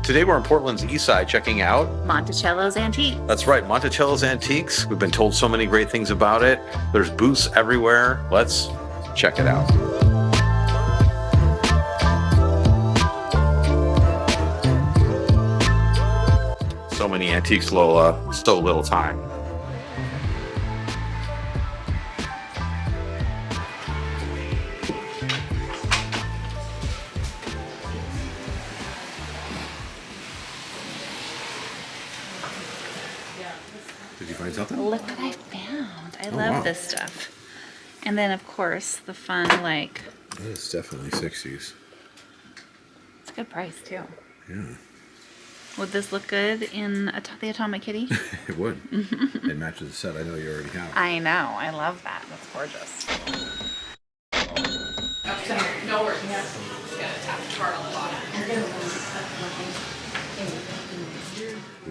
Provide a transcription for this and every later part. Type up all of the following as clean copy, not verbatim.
Today we're on Portland's east side checking out Monticello's Antique. That's right, Monticello's Antiques. We've been told so many great things about it. There's booths everywhere. Let's check it out. So many antiques, Lola. So little time. Did you find something? Look what I found. I love this stuff. And then, of course, the fun, like... It's definitely 60s. It's a good price, too. Yeah. Would this look good in the Atomic Kitty? It would. It matches the set I know you already have. I know. I love that. That's gorgeous. No worries. Got a tap card on the bottom.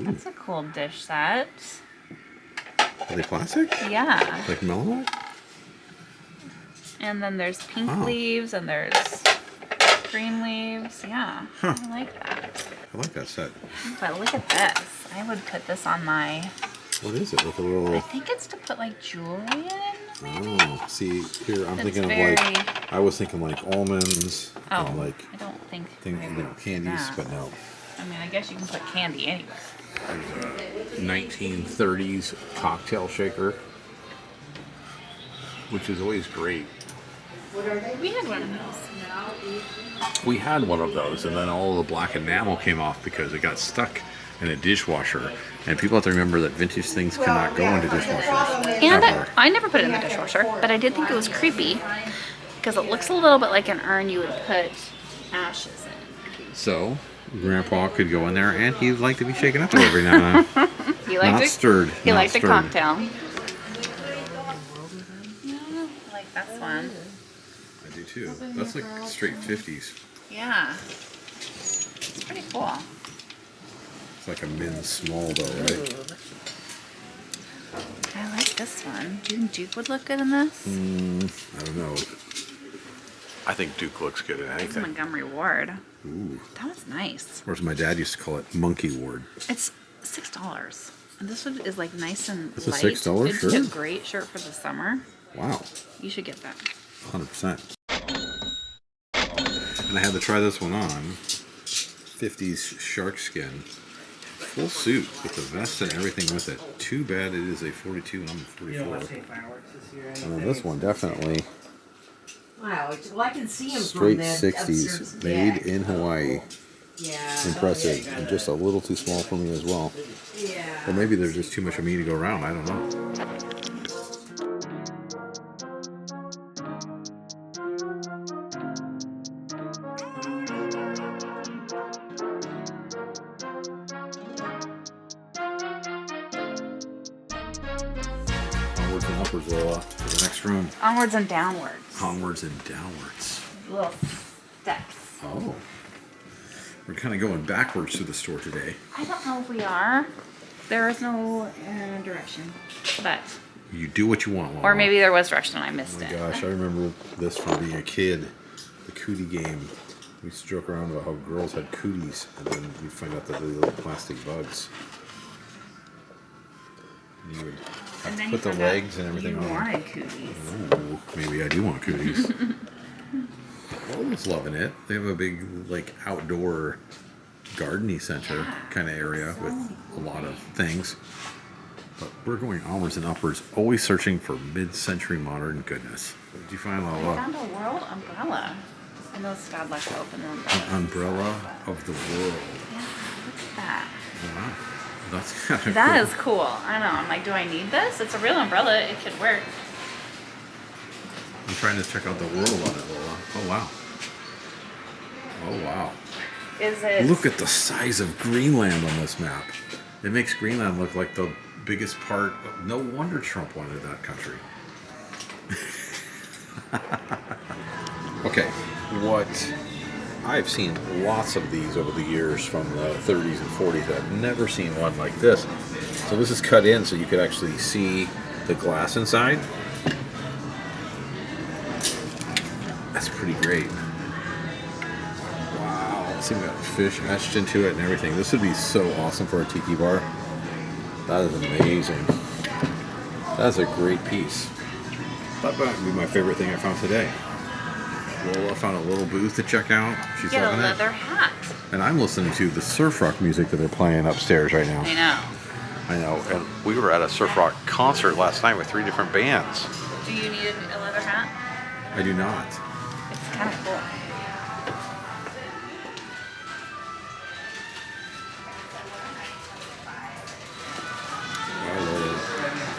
That's a cool dish set. Are they plastic? Yeah. Like melamine? And then there's pink leaves and there's green leaves. Yeah. Huh. I like that. I like that set. But look at this. I would put this on my... What is it? Like a little... I think it's to put like jewelry in, maybe? Oh, see, here I'm thinking very... of like... I was thinking like almonds and like... I don't think... Things, candies, that. but no. I mean, I guess you can put candy anywhere. There's a 1930s cocktail shaker, which is always great. We had one of those. We had one of those, and then all the black enamel came off because it got stuck in a dishwasher. And people have to remember that vintage things cannot go into dishwashers. And I never put it in the dishwasher, but I did think it was creepy because it looks a little bit like an urn you would put ashes in. So, Grandpa could go in there, and he'd like to be shaken up every now and then. He liked Not stirred. He not liked stirred. a cocktail. Yeah, I like this one. I do too. That's like straight 50s. Yeah. It's pretty cool. It's like a men's small though, right? I like this one. Do you think Duke would look good in this? I don't know. I think Duke looks good in This is anything. Montgomery Ward. Ooh. That was nice. Whereas my dad used to call it Monkey Ward. It's $6. And this one is like nice and It's a light. $6 It's shirt? a great shirt for the summer. Wow. You should get that. 100%. And I had to try this one on. 50s shark skin. Full suit with the vest and everything with it. Too bad it is a 42 and I'm a 44. And then this one definitely Wow, well, I can see him straight from the 60s. upstairs Made deck. in Hawaii. Yeah. Impressive. And just a little too small for me as well. Yeah. Or maybe there's just too much of me to go around. I don't know. Onwards and upwards, Lola, to the next room. Onwards and downwards. Onwards and downwards. Little steps. Oh. We're kind of going backwards through the store today. I don't know if we are. There is no direction. But, You do what you want, Lola. or maybe there was direction and I Oh missed my it. gosh, I remember this from being a kid. The cootie game. We used to joke around about how girls had cooties, and then we'd find out that they were little plastic bugs. And you would have And to then put the you found out legs and everything you on. wanted cooties. Ooh, maybe I do want cooties. Lola's loving it. They have a big, like, outdoor gardening center kind of area with a lot of things. But we're going onwards and upwards, always searching for mid-century modern goodness. What did you find, I Lola? found a world umbrella. I know it's God left open the umbrella. An umbrella of the world. Yeah, look at that. Wow. That's kind of That cool. is cool. I know. I'm like, do I need this? It's a real umbrella. It could work. I'm trying to check out the world on it, Lola. Oh, wow. Oh, wow. Is it? Look at the size of Greenland on this map. It makes Greenland look like the biggest part. No wonder Trump wanted that country. Okay, what I've seen lots of these over the years from the 30s and 40s. I've never seen one like this. So this is cut in so you could actually see the glass inside. That's pretty great. Wow, It's even got fish etched into it and everything. This would be so awesome for a tiki bar. That is amazing. That's a great piece. That might be my favorite thing I found today. Lola found a little booth to check out. She's Get a loving leather it. hat. And I'm listening to the surf rock music that they're playing upstairs right now. I know. I know. And we were at a surf rock concert last night with 3 different bands. Do you need a leather hat? I do not. It's kind of cool. Wow, Lola,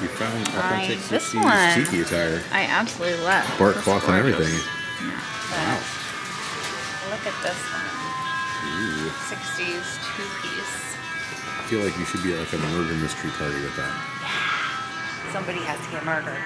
you found authentic This 60s one tiki attire. I absolutely love. Bark It's cloth and gorgeous. everything. Yeah, Wow. but look at this one. Ooh. 60s two-piece. I feel like you should be at like a murder mystery party with that. Somebody has to get murdered.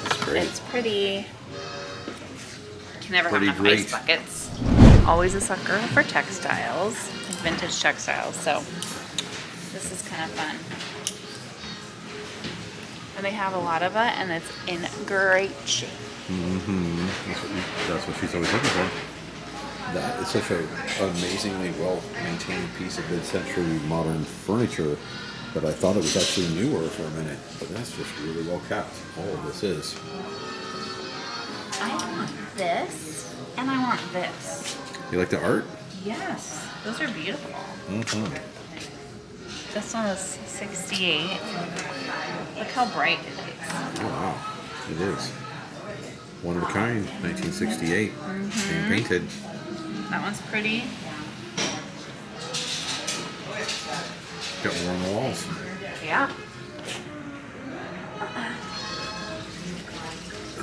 That's great. It's pretty. Can never Pretty have enough ice great. buckets. Always a sucker for textiles, like vintage textiles. So this is kind of fun. And they have a lot of it, and it's in great shape. Mm-hmm. That's what she's always looking for. That is such an amazingly well-maintained piece of mid-century modern furniture that I thought it was actually newer for a minute. But that's just really well kept. All of this is. I want this, and I want this. You like the art? Yes, those are beautiful. Mm-hmm. This one is 68. Look how bright it is. Oh, wow. It is. One of a kind, 1968. Hand painted. That one's pretty. Got more on the walls. Yeah.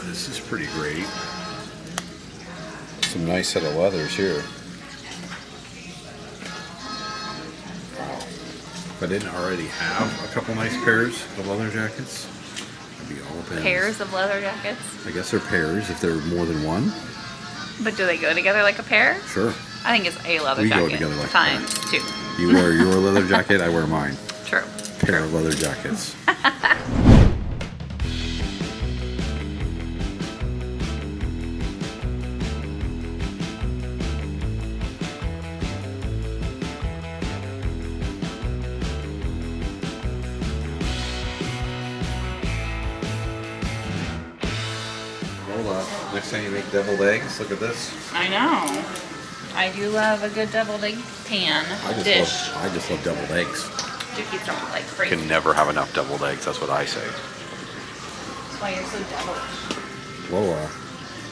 This is pretty great. Some nice set of leathers here. Wow. If I didn't already have a couple nice pairs of leather jackets, I'd be all up in. Pairs of leather jackets. I guess they're pairs if they're more than one. But do they go together like a pair? Sure. I think it's a leather We go jacket together like a times 2. You wear your leather jacket, I wear mine. True. Pair of leather jackets. Hold up. Next time you make deviled eggs, look at this. I know. I do love a good deviled egg pan dish. I just love deviled eggs. Dookie something like crazy. Can never have enough deviled eggs. That's what I say. That's why you're so devilish. Lola,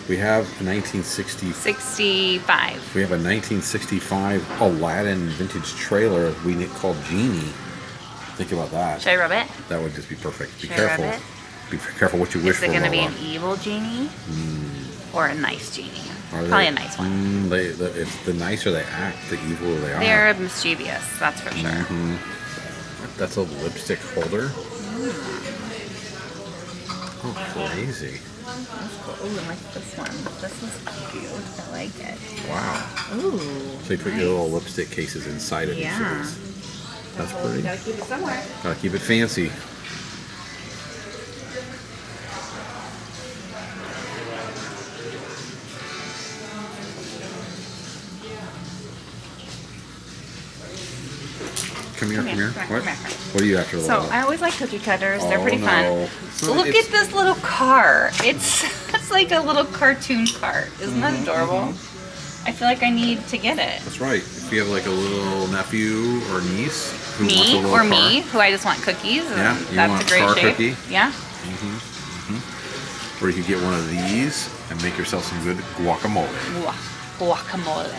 we have a 1960. 65. We have a 1965 Aladdin vintage trailer we called Genie. Think about that. Should I rub it? That would just be perfect. Be Should I rub careful. it? Be careful what you wish Is for, it going to be Lola. an evil genie? Or a nice genie? Are Probably they- a nice one. If the nicer they act, the evil they are. They're mischievous, that's for sure. Mhm. That's a lipstick holder. Oh, crazy. That's cool. Ooh, I like this one. This is cute. I like it. Wow. Ooh. So you put your little lipstick cases inside of Yeah. these things. That's pretty. Gotta keep it somewhere. Gotta keep it fancy. Come here. Come here, come What? here, come here. What are you after, So Lola? I always like cookie cutters. They're Oh, pretty no. fun. It's not- Look it's- at this little car. It's like a little cartoon cart. Isn't that adorable? I feel like I need to get it. That's right. If you have like a little nephew or niece who wants a Me little or car, me, who I just want cookies. Yeah, you that's want a great car shape. cookie? Yeah. or you could get one of these and make yourself some good guacamole. Guacamole.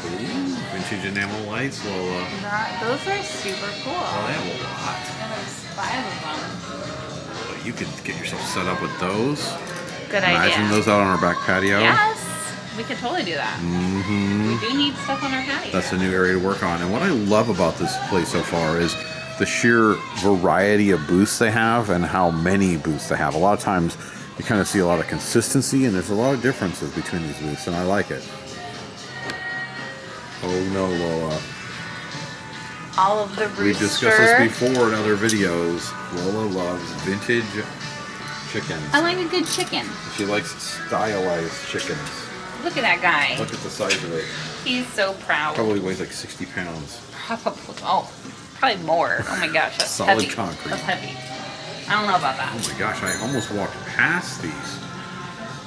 Ooh, vintage enamel lights. Well, Those are super cool. they have a lot. There's 5 of But you could get yourself set up with those. them. Good Imagine idea. those out on our back patio. Yes, we could totally do that. Mm-hmm. We do need stuff on our patio. That's a new area to work on. And what I love about this place so far is the sheer variety of booths they have and how many booths they have. A lot of times you kind of see a lot of consistency and there's a lot of differences between these booths, and I like it. Oh no, Lola. All of the rooster. We've discussed this before in other videos. Lola loves vintage chickens. I like a good chicken. She likes stylized chickens. Look at that guy. Look at the size of it. He's so proud. Probably weighs like 60 pounds. Probably more. Oh my gosh, that's Solid heavy. concrete. That's heavy. I don't know about that. Oh my gosh, I almost walked past these.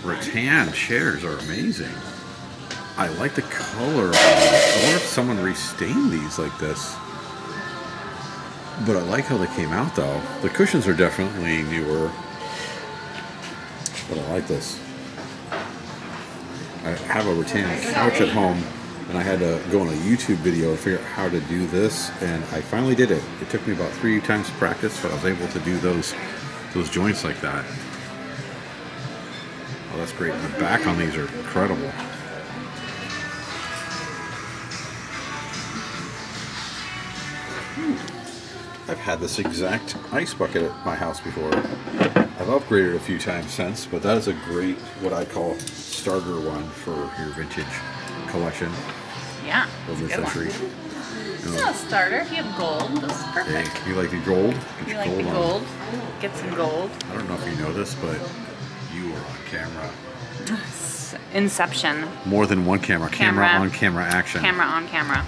Rattan chairs are amazing. I like the color of them. I wonder if someone restained these like this. But I like how they came out though. The cushions are definitely newer. But I like this. I have a rattan couch at home, and I had to go on a YouTube video to figure out how to do this, and I finally did it. It took me about 3 times practice, but I was able to do those joints like that. Oh, that's great. The back on these are incredible. I've had this exact ice bucket at my house before. I've upgraded a few times since, but that is a great, what I call, starter one for your vintage collection Yeah. of the That's a good century. one. It's not a starter. If you have gold, this is perfect. Hey, you like the gold? Get You your like the on. gold? Get some gold. I don't know if you know this, but you are on camera. Inception. More than one camera. Camera on camera action. Camera on camera.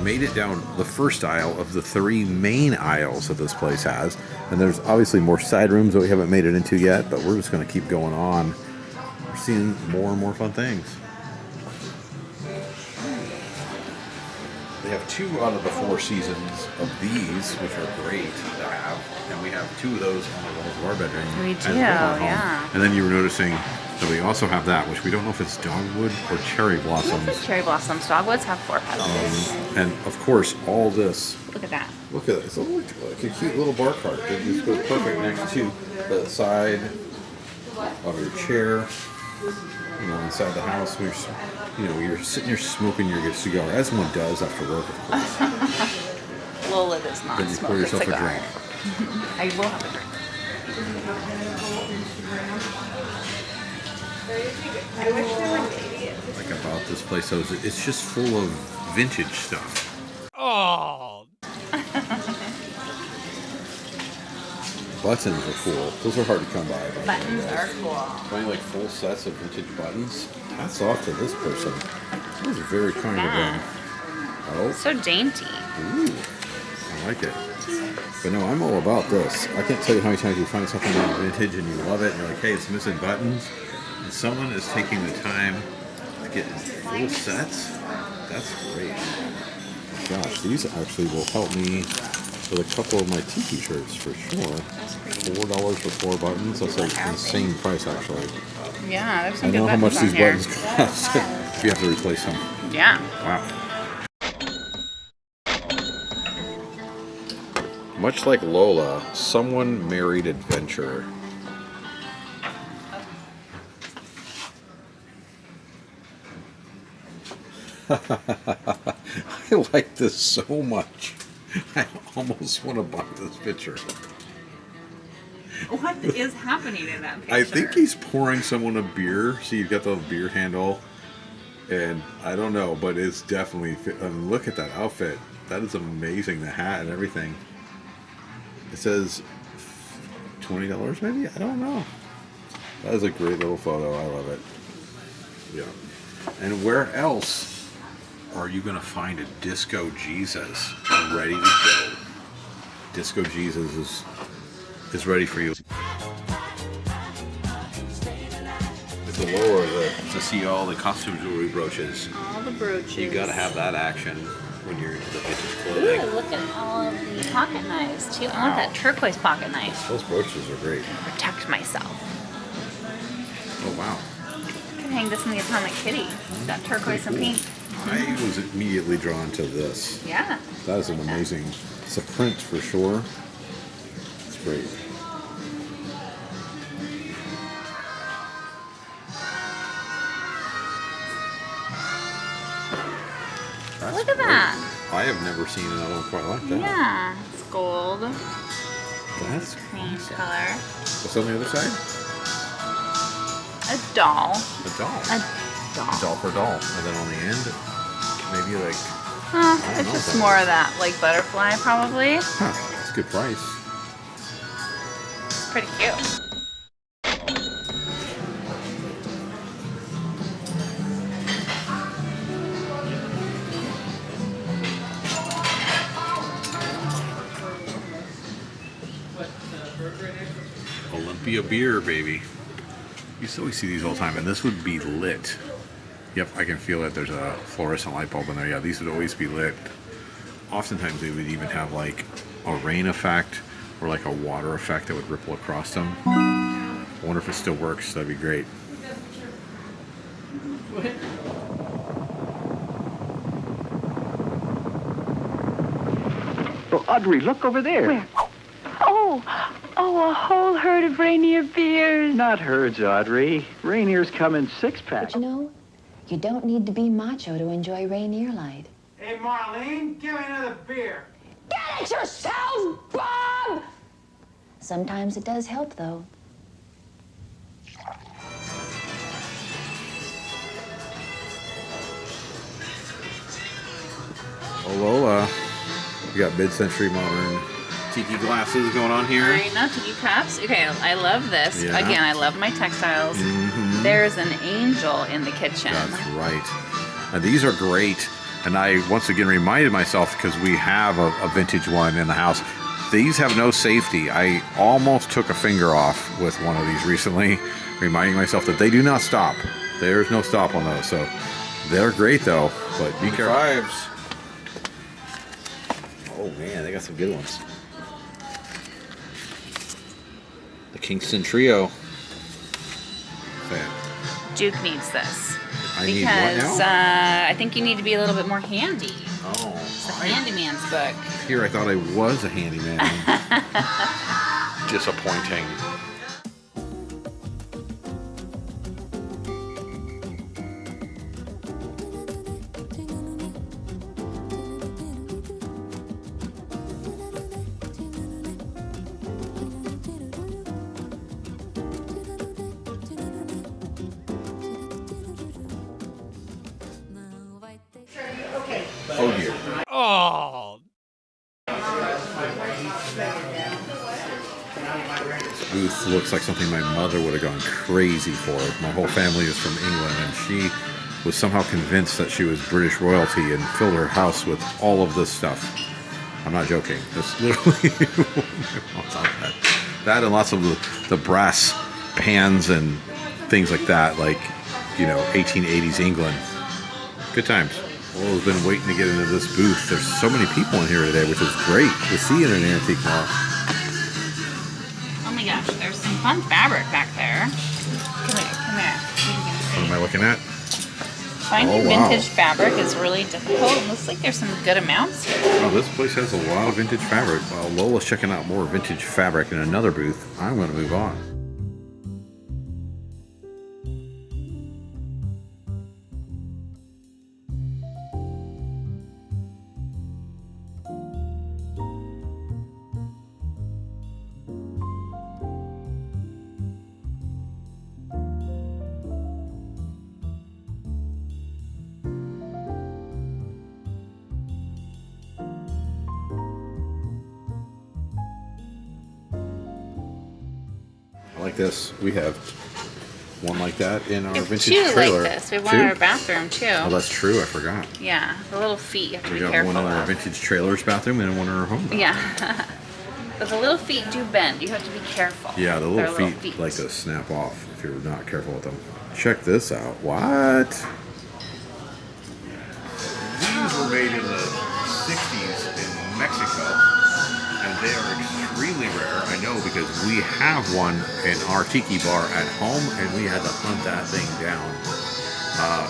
Made it down the first aisle of the 3 main aisles that this place has, and there's obviously more side rooms that we haven't made it into yet, but we're just going to keep going on. We're seeing more and more fun things. They have 2 out of the 4 seasons of these, which are great to have, and we have 2 of those on the walls of our bedroom. We as do, well at home. yeah. And then you were noticing that we also have that, which we don't know if it's dogwood or cherry blossoms. Cherry blossoms. Dogwoods have 4 petals. And of course, all this. Look at that. Look at it. It's like a cute little bar cart. It just goes perfect next to the side of your chair. You know, inside the house, where you're sitting there smoking your cigar, as one does after work, of course. Lola does not Then you smoke pour yourself a cigar. drink. I will have a drink. Like about this place, though, is it's just full of vintage stuff. Oh. Buttons are cool. Those are hard to come by. Buttons are cool. Finding like full sets of vintage buttons. Hats off to this person. That was very kind of them. Oh. So dainty. Ooh, I like it. But no, I'm all about this. I can't tell you how many times you find something that's vintage and you love it, and you're like, hey, it's missing buttons. And someone is taking the time to get full sets. That's great. Gosh, these actually will help me with a couple of my tiki shirts for sure. $4 for 4 buttons. That's an insane price, actually. Yeah, there's some I good know how much buttons these on here. buttons cost if you have to replace them. Yeah. Wow. Much like Lola, someone married adventure. I like this so much. I almost want to buy this picture. What is happening in that picture? I think he's pouring someone a beer. See, you've got the beer handle. And I don't know, but it's definitely... look at that outfit. That is amazing. The hat and everything. It says $20 maybe? I don't know. That is a great little photo. I love it. Yeah. And where else are you going to find a Disco Jesus ready to go? Disco Jesus is ready for you. The lower to see all the costume jewelry brooches. All the brooches. You got to have that action when you're into the vintage clothing. Ooh, look at all of the pocket knives too. I want that turquoise pocket knife. Those brooches are great. Protect myself. Oh wow. I can hang this in the Atomic Kitty. That turquoise and pink. I was immediately drawn to this. Yeah. That is an amazing. It's a print for sure. It's great. Look at that. I have never seen another one quite like that. Yeah, it's gold. That's Cream awesome. color. What's on the other side? A doll. A doll. A doll. A doll for doll. And then on the end, maybe like, It's know just what that more of that, like butterfly, probably. huh, that's a good price. It's pretty cute. Olympia beer, baby. You still see these all the time, and this would be lit. Yep, I can feel it. There's a fluorescent light bulb in there. Yeah, these would always be lit. Oftentimes they would even have like a rain effect or like a water effect that would ripple across them. I wonder if it still works. That'd be great. Oh, Audrey, look over there. Where? Oh, a whole herd of reindeer beers. Not herds, Audrey. Rainier's come in six-pack. But you know, you don't need to be macho to enjoy Rainier Light. Hey, Marlene, give me another beer. Get it yourself, Bob! Sometimes it does help, though. Oh, Lola. We got mid-century modern tiki glasses going on here. I know, tiki cups. Okay, I love this. Yeah. Again, I love my textiles. There's an angel in the kitchen. That's right. And these are great. And I once again reminded myself, because we have a vintage one in the house, these have no safety. I almost took a finger off with one of these recently, reminding myself that they do not stop. There's no stop on those. So they're great though, but be careful. Fives. Oh man, they got some good ones. The Kingston Trio. Say it. Duke needs this. I need what Because now? I think you need to be a little bit more handy. Oh, It's the handyman's book. here I thought I was a handyman. Disappointing. Oh dear. Oh. This booth looks like something my mother would have gone crazy for. My whole family is from England, and she was somehow convinced that she was British royalty and filled her house with all of this stuff. I'm not joking. This literally my mom's on that. That and lots of the brass pans and things like that, like, you know, 1880s England. Good times. Well, I've been waiting to get into this booth. There's so many people in here today, which is great to see in an antique mall. Oh my gosh, there's some fun fabric back there. Come here, come here. What am I looking at? Finding Oh, wow. vintage fabric is really difficult. It looks like there's some good amounts here. Oh, this place has a lot of vintage fabric. While Lola's checking out more vintage fabric in another booth, I'm going to move on. I like this. We have one like that in our We have vintage two trailer. like this. We have one Two? in our bathroom too. Oh, that's true. I forgot. Yeah, the little feet you have to We be got careful one in our of. vintage trailer's bathroom and one in our home. Yeah. But the little feet do bend. You have to be careful. Yeah, the They're little feet like to snap off if you're not careful with them. Check this out. What? These were made in the 60s in Mexico, and they are extremely rare. I know because we have one in our tiki bar at home, and we had to hunt that thing down.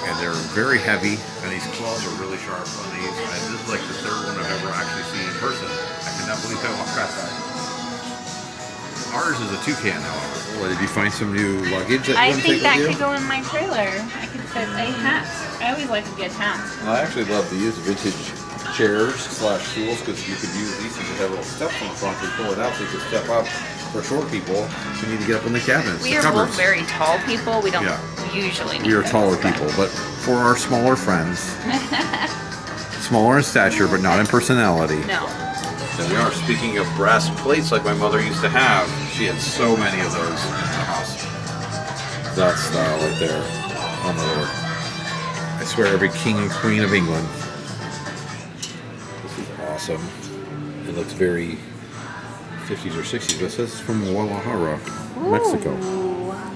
And they're very heavy, and these claws are really sharp on these. And this is like the third one I've ever actually seen in person. I cannot believe how fast that. Ours is a toucan, however. What, did you find some new luggage that you I want to think take that with you? could go in my trailer. I could But a hat. I always like a good hat. I actually love these vintage chairs slash stools because you could use these to have little steps on the front and pull it out so you can step up. For short people who need to get up in the cabinets. We the are cupboards. both very tall people. We don't Yeah. usually need We are those, taller but- people, but for our smaller friends, smaller in stature but not in personality. No. There we are. Speaking of brass plates like my mother used to have, she had so many of those in the house. That style right there on the door. I swear every king and queen of England. This is awesome. It looks very 50s or 60s. This is from Guadalajara, Mexico.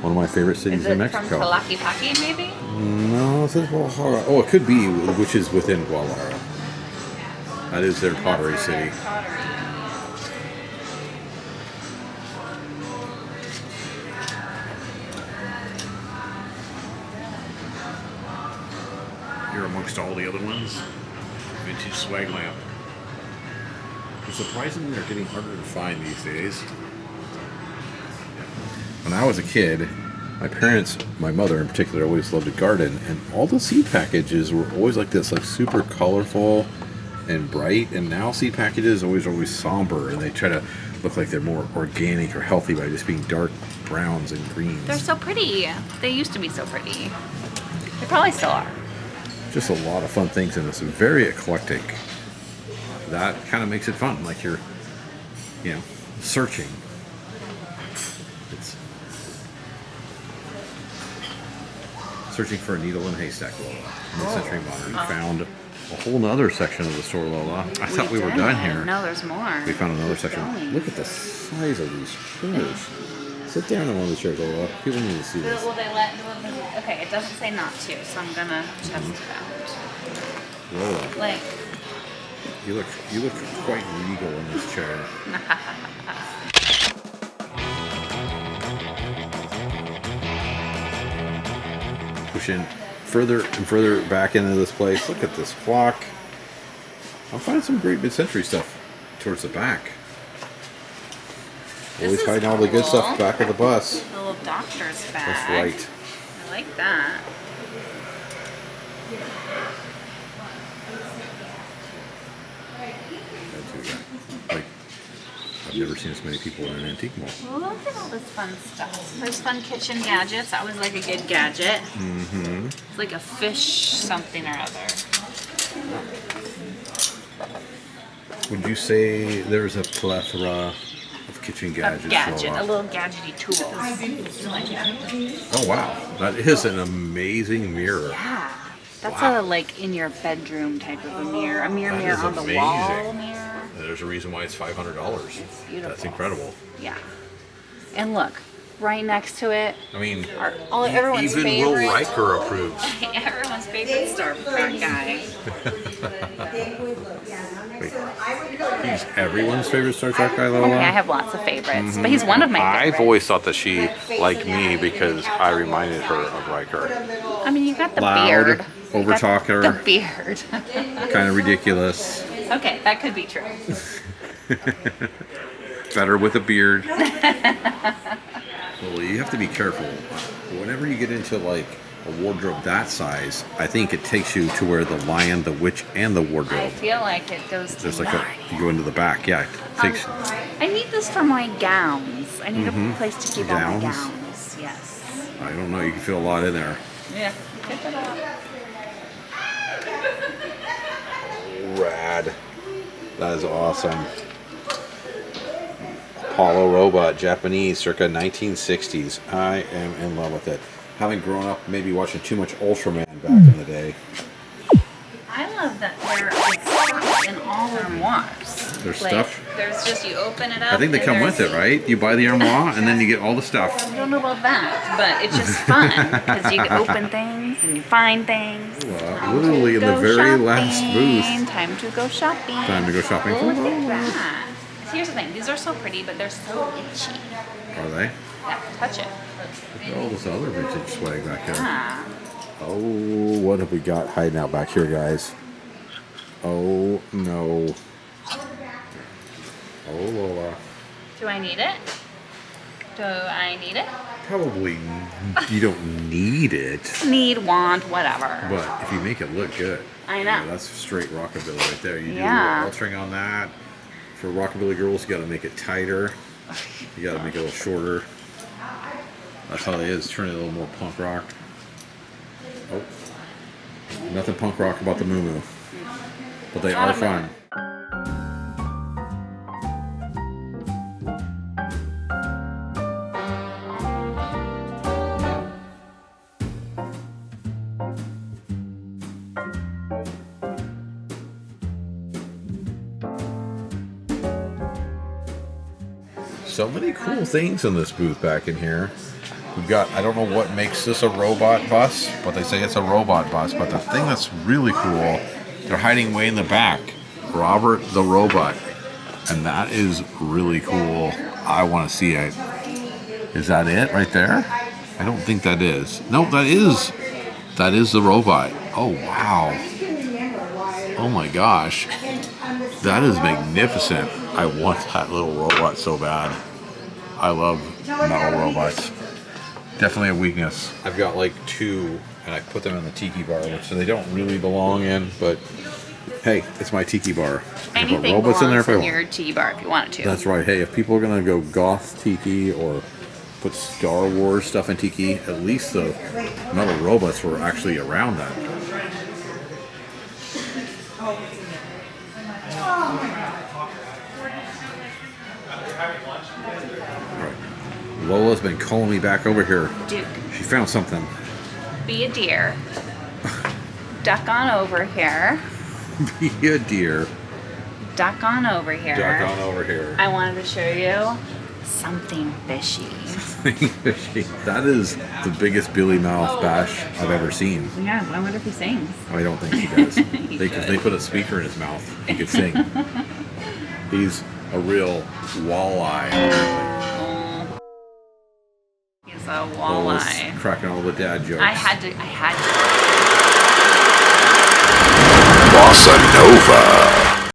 One of my favorite cities Is in it Mexico. from Tlaquepaque, maybe? No, this is Guadalajara. Oh, it could be, which is within Guadalajara. That is their pottery city. Here amongst all the other ones, vintage swag lamp. Surprisingly, they're getting harder to find these days. When I was a kid, my parents, my mother in particular, always loved to garden, and all the seed packages were always like this, like super colorful and bright. And now seed packages always somber, and they try to look like they're more organic or healthy by just being dark browns and greens. They're so pretty. They used to be so pretty. They probably still are. Just a lot of fun things in this. Very eclectic. That kind of makes it fun, like you're, searching. It's searching for a needle in a haystack, Lola. Mid-century modern. We found a whole nother section of the store, Lola. I thought we were done here. No, there's more. We found another section. Look at the size of these chairs. Sit down on one of the chairs, Lola. People need to see this. Will they let? Okay, it doesn't say not to, so I'm gonna test it out. Lola, Like, you look quite regal in this chair. Pushing further and further back into this place. Look at this clock. I'll find some great mid-century stuff towards the back. Always is hiding all the good cool. stuff back of the bus. the little doctor's bag. That's right. I like that. Like, I've never seen as many people in an antique mall. Well, look at all this fun stuff. There's fun kitchen gadgets. That was like a good gadget. Mm-hmm. It's like a fish something or other. Would you say there's a plethora of kitchen gadgets? A gadget, Lola? a little gadgety tool. Oh wow, that is an amazing mirror. Yeah. That's Wow. a like in your bedroom type of a mirror. A mirror That is on the wall amazing. mirror. There's a reason why it's $500. Beautiful. That's incredible. Yeah. And look, right next to it, I mean, everyone's even favorite. Will Riker approves. Everyone's favorite Star Trek guy. Wait, he's everyone's favorite Star Trek guy, Lola? Okay, I have lots of favorites, but he's one of my favorites. I've always thought that she liked me because I reminded her of Riker. I mean, you got the Loud, beard. over You got talker. The beard. Kind of ridiculous. Okay, that could be true. Better with a beard. Well, you have to be careful. Whenever you get into like a wardrobe that size, I think it takes you to where the lion, the witch, and the I wardrobe. feel like it goes to There's like you go into the back. Yeah, it takes. I need this for my gowns. I need a place to keep all my Gowns? gowns. Yes. I don't know. You can fit a lot in there. Yeah. Pick it up. Rad. That is awesome. Apollo robot, Japanese, circa 1960s. I am in love with it. Having grown up, maybe watching too much Ultraman back in the day. I love that there is stuff in all armoires. There's Like, stuff? There's just, you open it up. I think they and come with there's- it, right? You buy the armoire and then you get all the stuff. I don't know about that, but it's just fun because you can open things and you find things. Literally in the Go very last shopping. booth. Time to go shopping. Time to go shopping. Oh, look at that. Here's the thing. These are so pretty, but they're so itchy. Are they? Yeah, touch it. Look at all this other vintage swag back here. Ah. Oh, what have we got hiding out back here, guys? Oh, no. Oh, Lola. Do I need it? Do I need it? Probably you don't need it, Need, want, whatever. but if you make it look good. I know. That's straight rockabilly right there. You do Yeah. a little altering on that. For rockabilly girls, you got to make it tighter. You got to make it a little shorter. That's how it is. Turn it a little more punk rock. Oh, nothing punk rock about the moo-moo, but they are fun. So many cool things in this booth back in here. We've got, I don't know what makes this a robot bus, but they say it's a robot bus. But the thing that's really cool, they're hiding way in the back. Robert the Robot. And that is really cool. I want to see it. Is that it right there? I don't think that is. No, that is the robot. Oh, wow. Oh my gosh. That is magnificent. I want that little robot so bad. I love metal robots. Definitely a weakness. I've got like 2, and I put them in the tiki bar, which they don't really belong in, but hey, it's my tiki bar. Anything robots in there if I belongs in want. your tiki bar if you wanted to. That's right. Hey, if people are gonna go goth tiki or put Star Wars stuff in tiki, at least the metal robots were actually around that. Lola's been calling me back over here. Duke, She found something. be a deer. Duck on over here. Be a deer. Duck on over here. Duck on over here. I wanted to show you something fishy. That is the biggest Billy Mouth bash I've ever seen. Yeah, I wonder if he sings. I don't think he does. They put a speaker in his mouth. He could sing. He's a real walleye. apparently. He's a Lola's walleye. cracking all the dad jokes. I had to. Bossanova.